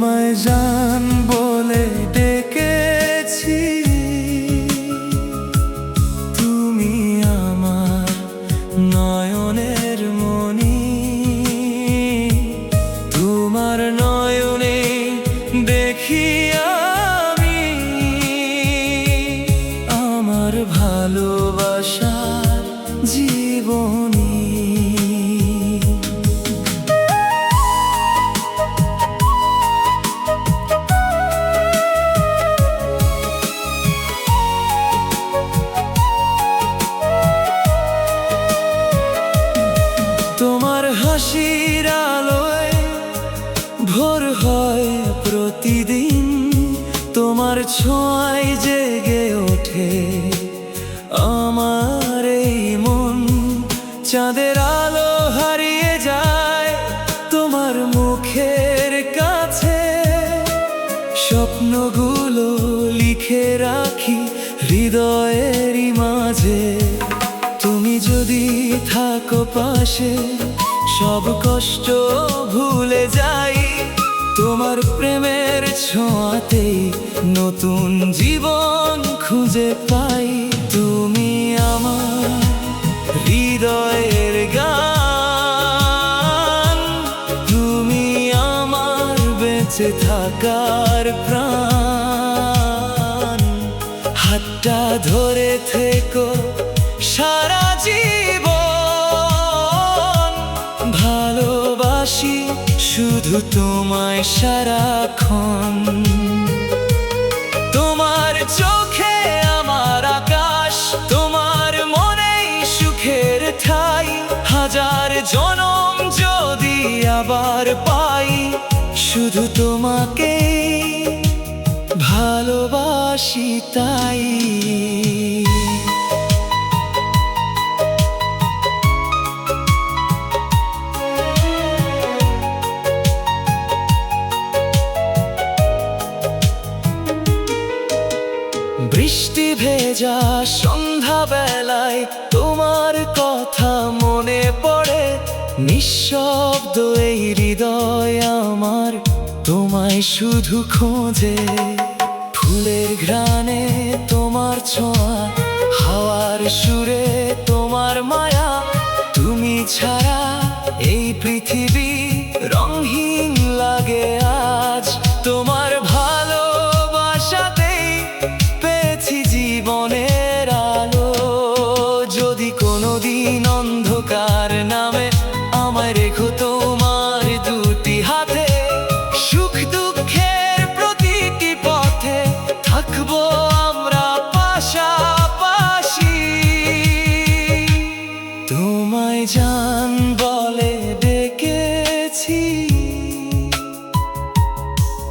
তোমায় জান বলে ডেকেছি, তুমি আমার নয়নের মণি। তোমার নয়নে দেখি আমি আমার ভালোবাসার জীবনী। তোমার হাসির আলোয় ভোর হয় প্রতিদিন, তোমার ছোঁয়ায় জেগে ওঠে আমার এই মন। চাঁদের আলো হারিয়ে যায় তোমার মুখের কাছে, স্বপ্নগুলো লিখে রাখি হৃদয়েরই মাঝে। তুমি যদি থাকো পাশে সব কষ্ট ভুলে যাই, তোমার প্রেমের ছোঁয়াতেই নতুন জীবন খুঁজে পাই। তুমি আমার হৃদয়ের গান, তুমি আমার বেঁচে থাকার প্রাণ। হাতটা ধরে থেকো সারা জীবন, ভালোবাসি শুধু তোমায় সারাক্ষণ। তোমার চোখে আমার আকাশ, তোমার মনেই সুখের ঠাই। হাজার জনম যদি আবার পাই, শুধু তোমাকেই ভালোবাসি তাই। বৃষ্টি ভেজা সন্ধ্যাবেলায় তোমার কথা মনে পড়ে, নিঃশব্দ এই হৃদয় আমার তোমায় শুধু খোঁজে। ফুলের ঘ্রাণে তোমার ছোঁয়া, হাওয়ার সুরে তোমার মায়া। তুমি ছাড়া এই পৃথিবী রঙহীন লাগে আজ। তোমার ভালোবাসাতেই পেয়েছি জীবনের আলো। যদি কোনোদিন অন্ধকার নামে আমায় রেখো তোমার দুটি হাতে, সুখ দুঃখের প্রতিটি পথে থাকবো আমরা পাশাপাশি। তোমায় জান বলে ডেকেছি,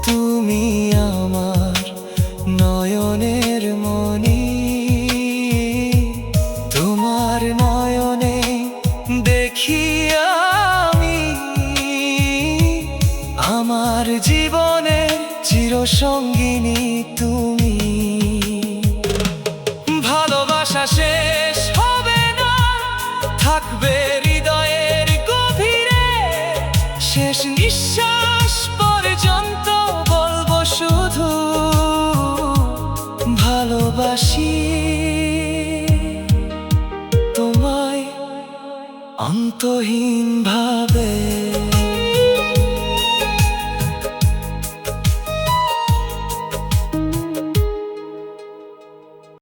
তুমি আমার নয়নের মণি। তোমার নয়নে দেখি আমি আমার জীবনের চিরসঙ্গিনী তুমি। ভালোবাসা শেষ হবে না, থাকবে হৃদয়ের গভীরে। শেষ নিঃশ্বাস পর্যন্ত বলবো শুধু ভালোবাসি তোমায় অন্তহীন ভাবে।